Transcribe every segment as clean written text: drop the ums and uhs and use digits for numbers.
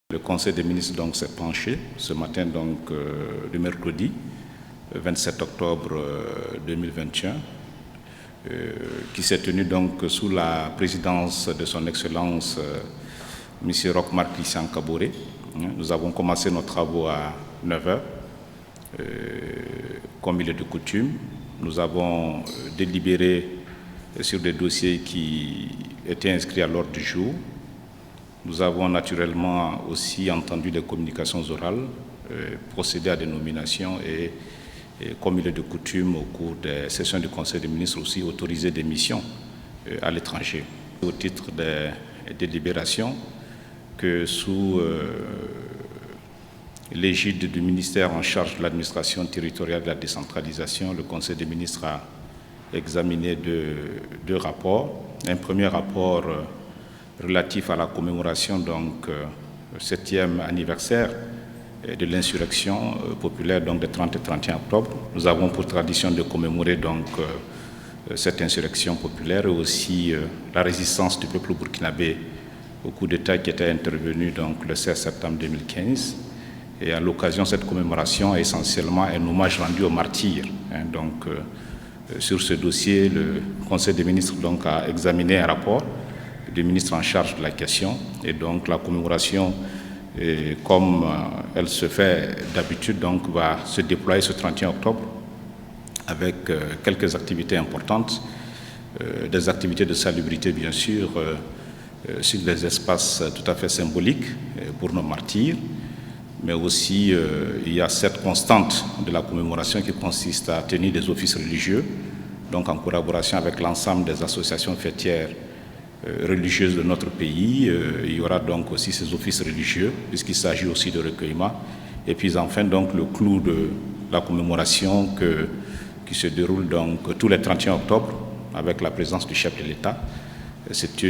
Le Conseil des ministres donc s'est penché ce matin donc le mercredi 27 octobre 2021 qui s'est tenu donc sous la présidence de son Excellence M. Roch-Marc Christian Kaboré. Nous avons commencé nos travaux à 9h comme il est de coutume. Nous avons délibéré sur des dossiers qui étaient inscrits à l'ordre du jour. Nous avons naturellement aussi entendu des communications orales, procédé à des nominations et comme il est de coutume, au cours des sessions du Conseil des ministres aussi, autorisé des missions à l'étranger. Au titre des délibérations, que sous l'égide du ministère en charge de l'administration territoriale de la décentralisation, le Conseil des ministres a examiné deux rapports. Un premier rapport relatif à la commémoration donc 7e anniversaire de l'insurrection populaire donc de 30 et 31 octobre. Nous avons pour tradition de commémorer donc cette insurrection populaire et aussi la résistance du peuple burkinabé au coup d'État qui était intervenu donc le 16 septembre 2015. Et à l'occasion de cette commémoration, essentiellement un hommage rendu aux martyrs. Sur ce dossier, le Conseil des ministres donc a examiné un rapport du ministre en charge de la question. Et donc la commémoration, comme elle se fait d'habitude, donc va se déployer ce 31 octobre avec quelques activités importantes, des activités de salubrité bien sûr, sur des espaces tout à fait symboliques pour nos martyrs. Mais aussi, il y a cette constante de la commémoration qui consiste à tenir des offices religieux, donc en collaboration avec l'ensemble des associations fêtières religieuses de notre pays. Il y aura donc aussi ces offices religieux, puisqu'il s'agit aussi de recueillement. Et puis enfin, donc, le clou de la commémoration qui se déroule donc tous les 31 octobre, avec la présence du chef de l'État. C'est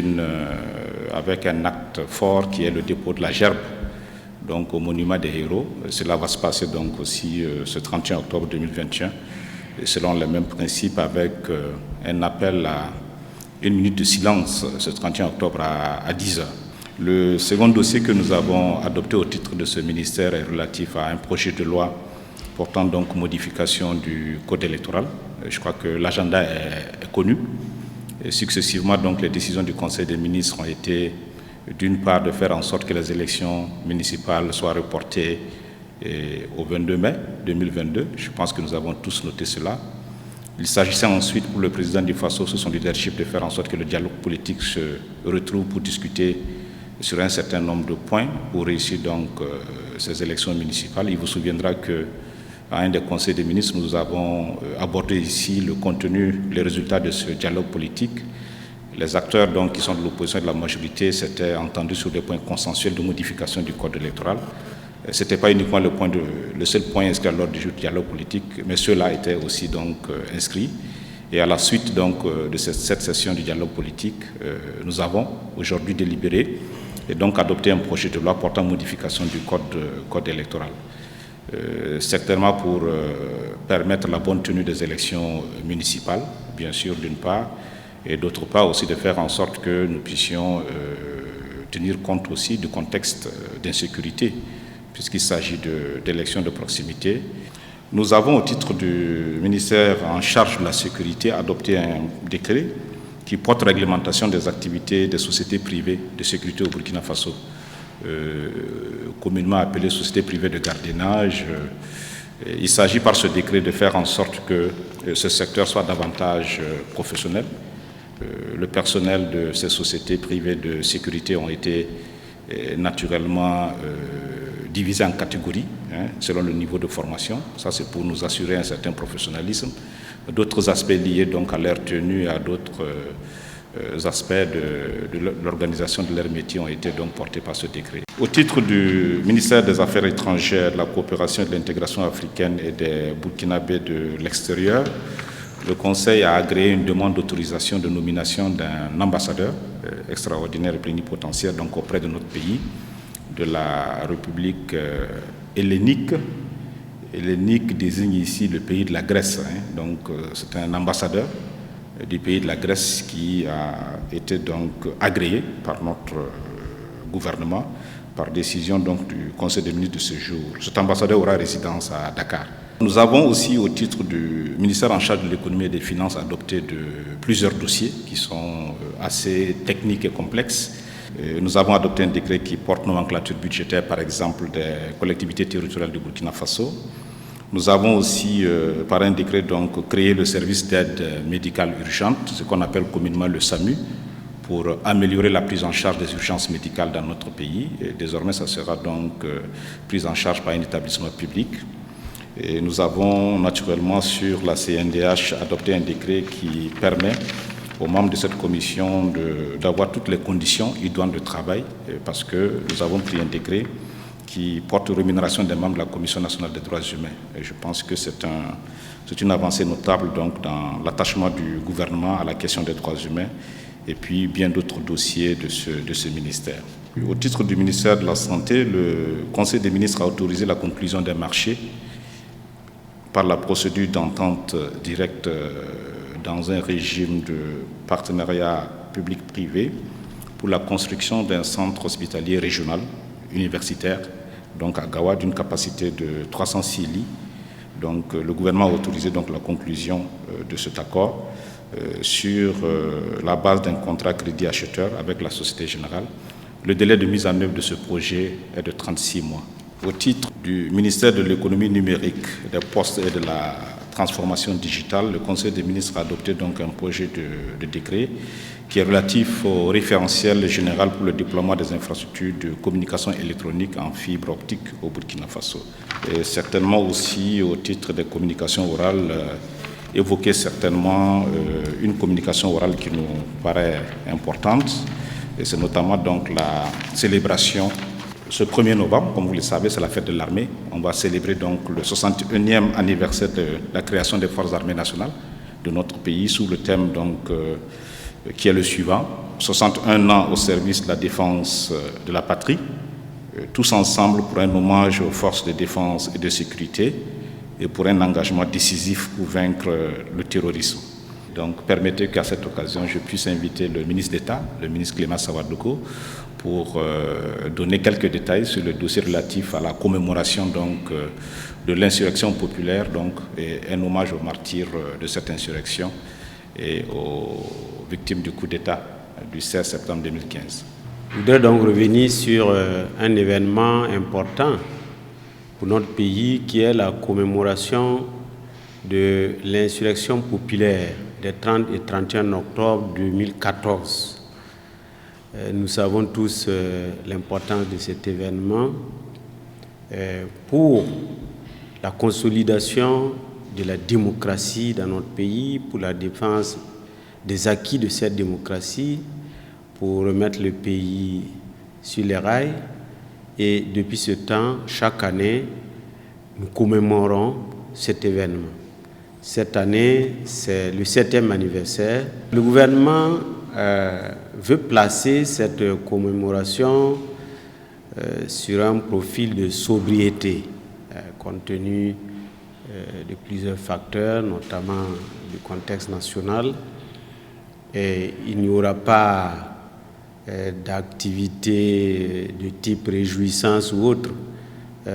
avec un acte fort qui est le dépôt de la gerbe donc au monument des héros. Cela va se passer donc aussi ce 31 octobre 2021, selon les mêmes principes, avec un appel à une minute de silence ce 31 octobre à 10h. Le second dossier que nous avons adopté au titre de ce ministère est relatif à un projet de loi portant donc modification du code électoral. Je crois que l'agenda est connu. Et successivement, donc, les décisions du Conseil des ministres ont été d'une part de faire en sorte que les élections municipales soient reportées au 22 mai 2022. Je pense que nous avons tous noté cela. Il s'agissait ensuite pour le président du FASO, sous son leadership, de faire en sorte que le dialogue politique se retrouve pour discuter sur un certain nombre de points pour réussir donc ces élections municipales. Il vous souviendra qu'à un des conseils des ministres, nous avons abordé ici le contenu, les résultats de ce dialogue politique. Les acteurs donc, qui sont de l'opposition et de la majorité s'étaient entendus sur des points consensuels de modification du code électoral. Ce n'était pas uniquement le seul point inscrit à l'ordre du jour du dialogue politique, mais ceux-là étaient aussi donc inscrits. Et à la suite donc de cette session du dialogue politique, nous avons aujourd'hui délibéré et donc adopté un projet de loi portant modification du code électoral. Certainement pour permettre la bonne tenue des élections municipales, bien sûr d'une part, et d'autre part aussi de faire en sorte que nous puissions tenir compte aussi du contexte d'insécurité, puisqu'il s'agit d'élections de proximité. Nous avons, au titre du ministère en charge de la sécurité, adopté un décret qui porte réglementation des activités des sociétés privées de sécurité au Burkina Faso, communément appelées sociétés privées de gardiennage. Il s'agit par ce décret de faire en sorte que ce secteur soit davantage professionnel. Le personnel de ces sociétés privées de sécurité ont été naturellement divisés en catégories selon le niveau de formation. Ça, c'est pour nous assurer un certain professionnalisme. D'autres aspects liés donc à leur tenue et à d'autres aspects de l'organisation de leur métier ont été donc portés par ce décret. Au titre du ministère des Affaires étrangères, de la coopération et de l'intégration africaine et des Burkinabés de l'extérieur, le Conseil a agréé une demande d'autorisation de nomination d'un ambassadeur extraordinaire et plénipotentiaire donc auprès de notre pays, de la République hellénique. Hellénique désigne ici le pays de la Grèce. Donc c'est un ambassadeur du pays de la Grèce qui a été donc agréé par notre gouvernement par décision donc, du Conseil des ministres de ce jour. Cet ambassadeur aura résidence à Dakar. Nous avons aussi, au titre du ministère en charge de l'économie et des finances, adopté plusieurs dossiers qui sont assez techniques et complexes. Nous avons adopté un décret qui porte nomenclature budgétaire, par exemple, des collectivités territoriales du Burkina Faso. Nous avons aussi, par un décret, donc, créé le service d'aide médicale urgente, ce qu'on appelle communément le SAMU, pour améliorer la prise en charge des urgences médicales dans notre pays. Et désormais, ça sera donc prise en charge par un établissement public. Et nous avons naturellement sur la CNDH adopté un décret qui permet aux membres de cette commission d'avoir toutes les conditions idoines de travail, parce que nous avons pris un décret qui porte rémunération des membres de la Commission nationale des droits humains. Et je pense que c'est une avancée notable donc, dans l'attachement du gouvernement à la question des droits humains et puis bien d'autres dossiers de ce ministère. Au titre du ministère de la Santé, le Conseil des ministres a autorisé la conclusion des marchés par la procédure d'entente directe dans un régime de partenariat public-privé pour la construction d'un centre hospitalier régional universitaire, donc à Gawa, d'une capacité de 306 lits. Donc le gouvernement a autorisé donc, la conclusion de cet accord sur la base d'un contrat crédit-acheteur avec la Société Générale. Le délai de mise en œuvre de ce projet est de 36 mois. Au titre du ministère de l'économie numérique, des postes et de la transformation digitale, le Conseil des ministres a adopté donc un projet de décret qui est relatif au référentiel général pour le déploiement des infrastructures de communication électronique en fibre optique au Burkina Faso. Et certainement aussi au titre des communications orales, évoquer certainement une communication orale qui nous paraît importante, et c'est notamment donc la célébration. Ce 1er novembre, comme vous le savez, c'est la fête de l'armée. On va célébrer donc le 61e anniversaire de la création des forces armées nationales de notre pays sous le thème donc, qui est le suivant. 61 ans au service de la défense de la patrie, tous ensemble pour un hommage aux forces de défense et de sécurité et pour un engagement décisif pour vaincre le terrorisme. Donc permettez qu'à cette occasion, je puisse inviter le ministre d'État, le ministre Clément Sawadoko, pour donner quelques détails sur le dossier relatif à la commémoration donc, de l'insurrection populaire donc, et un hommage aux martyrs de cette insurrection et aux victimes du coup d'État du 16 septembre 2015. Je voudrais donc revenir sur un événement important pour notre pays qui est la commémoration de l'insurrection populaire des 30 et 31 octobre 2014. Nous savons tous l'importance de cet événement pour la consolidation de la démocratie dans notre pays, pour la défense des acquis de cette démocratie, pour remettre le pays sur les rails. Et depuis ce temps, chaque année, nous commémorons cet événement. Cette année, c'est le 7e anniversaire. Le gouvernement veut placer cette commémoration sur un profil de sobriété, compte tenu de plusieurs facteurs, notamment du contexte national. Et il n'y aura pas d'activité de type réjouissance ou autre,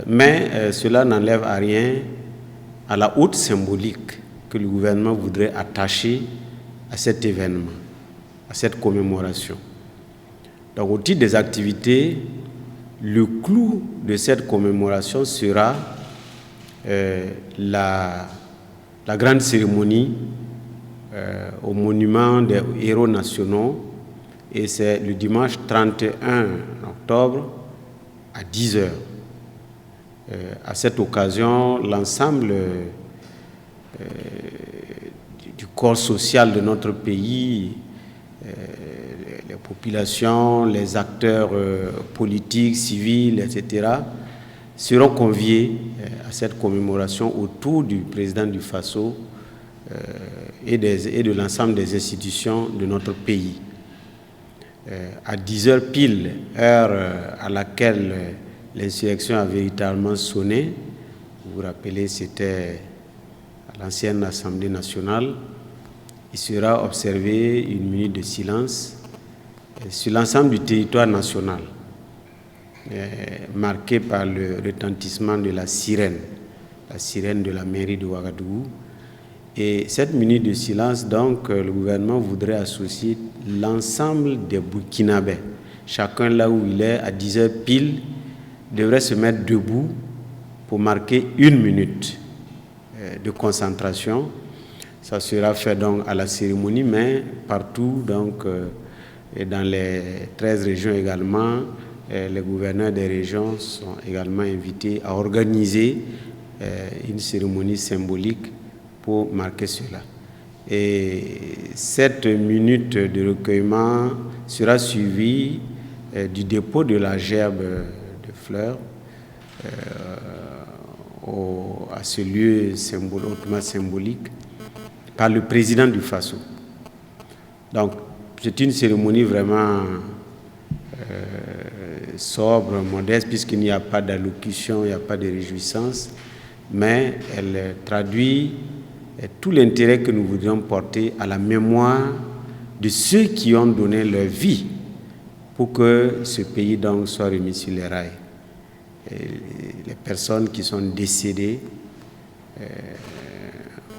mais cela n'enlève à rien à la haute symbolique que le gouvernement voudrait attacher à cet événement, à cette commémoration. Donc au titre des activités, le clou de cette commémoration sera la grande cérémonie au monument des héros nationaux, et c'est le dimanche 31 octobre à 10h. À cette occasion, l'ensemble du corps social de notre pays, les populations, les acteurs politiques, civils, etc., seront conviés à cette commémoration autour du président du Faso et de l'ensemble des institutions de notre pays. À 10h pile, heure à laquelle l'insurrection a véritablement sonné, vous vous rappelez, c'était à l'ancienne Assemblée nationale, il sera observé une minute de silence sur l'ensemble du territoire national. marquée par le retentissement de la sirène de la mairie de Ouagadougou. Et cette minute de silence, donc, le gouvernement voudrait associer l'ensemble des Burkinabés. Chacun là où il est, à 10h pile, devrait se mettre debout pour marquer 1 minute de concentration. Ça sera fait donc à la cérémonie, mais partout, donc, et dans les 13 régions également, les gouverneurs des régions sont également invités à organiser une cérémonie symbolique pour marquer cela. Et cette minute de recueillement sera suivie du dépôt de la gerbe de fleurs à ce lieu hautement symbolique par le président du Faso. Donc, c'est une cérémonie vraiment sobre, modeste, puisqu'il n'y a pas d'allocution, il n'y a pas de réjouissance, mais elle traduit tout l'intérêt que nous voudrions porter à la mémoire de ceux qui ont donné leur vie pour que ce pays donc soit remis sur les rails. Et les personnes qui sont décédées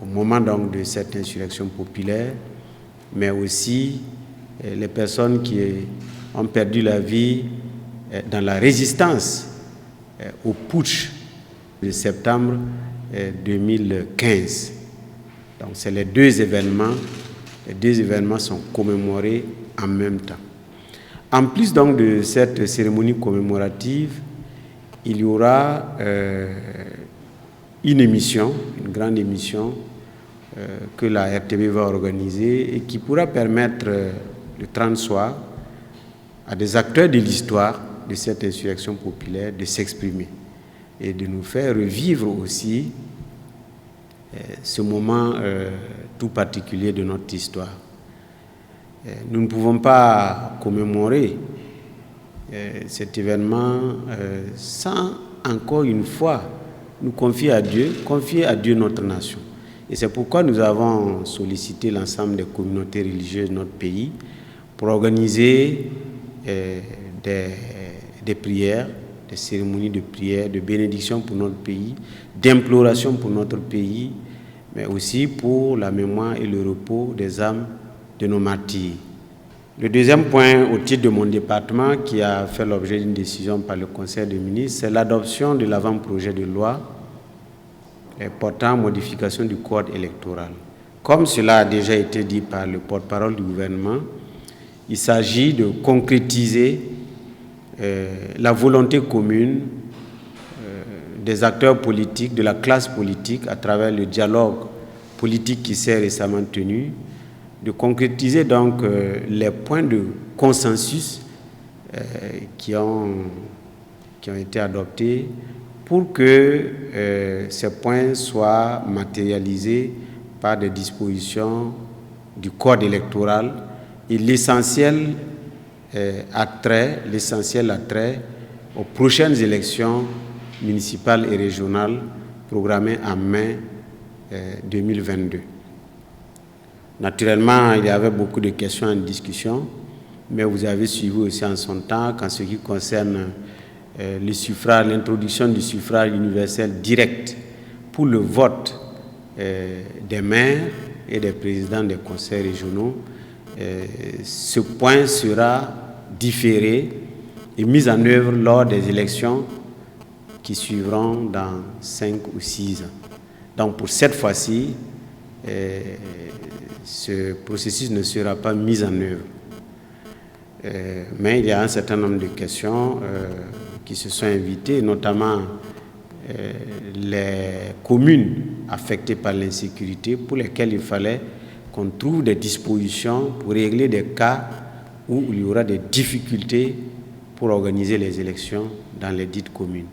au moment donc de cette insurrection populaire, mais aussi les personnes qui ont perdu la vie dans la résistance au putsch de septembre 2015. Donc c'est les deux événements sont commémorés en même temps. En plus donc de cette cérémonie commémorative, il y aura une grande émission que la RTB va organiser et qui pourra permettre le 30 soir à des acteurs de l'histoire de cette insurrection populaire de s'exprimer et de nous faire revivre aussi ce moment tout particulier de notre histoire. Nous ne pouvons pas commémorer cet événement sans encore une fois nous confier à Dieu notre nation. Et c'est pourquoi nous avons sollicité l'ensemble des communautés religieuses de notre pays pour organiser des prières, des cérémonies de prière, de bénédiction pour notre pays, d'imploration pour notre pays, mais aussi pour la mémoire et le repos des âmes de nos martyrs. Le deuxième point, au titre de mon département, qui a fait l'objet d'une décision par le Conseil des ministres, c'est l'adoption de l'avant-projet de loi portant modification du code électoral. Comme cela a déjà été dit par le porte-parole du gouvernement, il s'agit de concrétiser la volonté commune des acteurs politiques, de la classe politique, à travers le dialogue politique qui s'est récemment tenu, de concrétiser donc les points de consensus qui ont été adoptés pour que ces points soient matérialisés par des dispositions du code électoral et l'essentiel attrait aux prochaines élections municipales et régionales programmées en mai 2022. Naturellement, il y avait beaucoup de questions en discussion, mais vous avez suivi aussi en son temps qu'en ce qui concerne le suffrage, l'introduction du suffrage universel direct pour le vote des maires et des présidents des conseils régionaux. Ce point sera différé et mis en œuvre lors des élections qui suivront dans 5 ou 6 ans. Donc pour cette fois-ci, ce processus ne sera pas mis en œuvre. Mais il y a un certain nombre de questions qui se sont invitées, notamment les communes affectées par l'insécurité, pour lesquelles il fallait qu'on trouve des dispositions pour régler des cas où il y aura des difficultés pour organiser les élections dans les dites communes.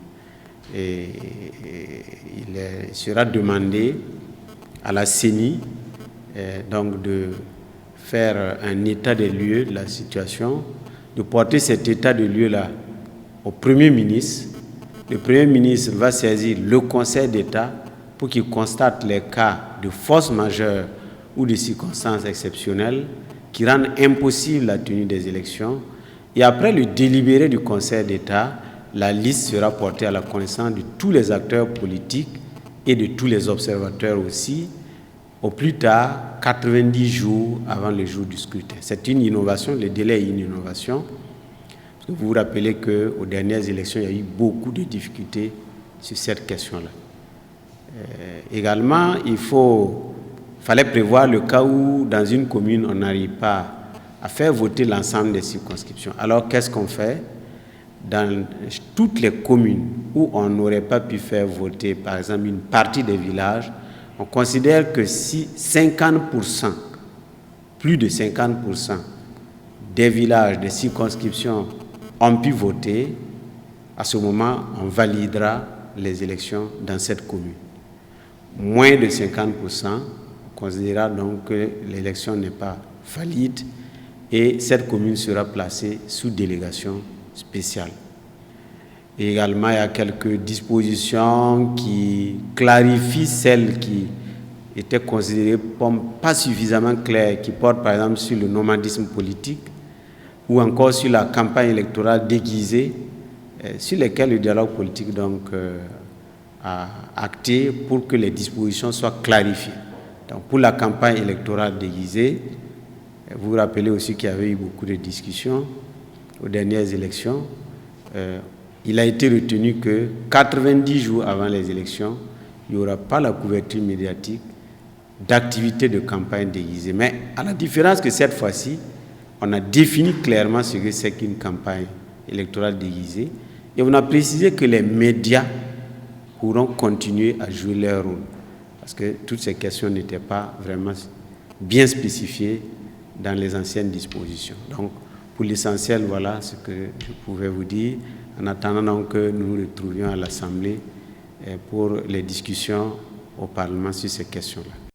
Et il sera demandé à la CENI donc de faire un état des lieux de la situation, de porter cet état de lieux-là au Premier ministre. Le Premier ministre va saisir le Conseil d'État pour qu'il constate les cas de force majeure ou de circonstances exceptionnelles qui rendent impossible la tenue des élections. Et après le délibéré du Conseil d'État, la liste sera portée à la connaissance de tous les acteurs politiques et de tous les observateurs aussi, au plus tard 90 jours avant le jour du scrutin. C'est une innovation, le délai est une innovation. Parce que vous vous rappelez qu'aux dernières élections, il y a eu beaucoup de difficultés sur cette question-là. Également, il fallait prévoir le cas où, dans une commune, on n'arrive pas à faire voter l'ensemble des circonscriptions. Alors, qu'est-ce qu'on fait? Dans toutes les communes où on n'aurait pas pu faire voter, par exemple, une partie des villages, on considère que si 50%, plus de 50% des villages, des circonscriptions ont pu voter, à ce moment, on validera les élections dans cette commune. Moins de 50%, on considérera donc que l'élection n'est pas valide et cette commune sera placée sous délégation spéciale. Et également, il y a quelques dispositions qui clarifient celles qui étaient considérées comme pas suffisamment claires, qui portent par exemple sur le nomadisme politique ou encore sur la campagne électorale déguisée, sur lesquelles le dialogue politique donc, a acté pour que les dispositions soient clarifiées. Donc, pour la campagne électorale déguisée, vous vous rappelez aussi qu'il y avait eu beaucoup de discussions aux dernières élections. Il a été retenu que 90 jours avant les élections, il n'y aura pas la couverture médiatique d'activités de campagne déguisée. Mais à la différence que cette fois-ci, on a défini clairement ce que c'est qu'une campagne électorale déguisée et on a précisé que les médias pourront continuer à jouer leur rôle parce que toutes ces questions n'étaient pas vraiment bien spécifiées dans les anciennes dispositions. Donc, pour l'essentiel, voilà ce que je pouvais vous dire, en attendant donc que nous nous retrouvions à l'Assemblée pour les discussions au Parlement sur ces questions-là.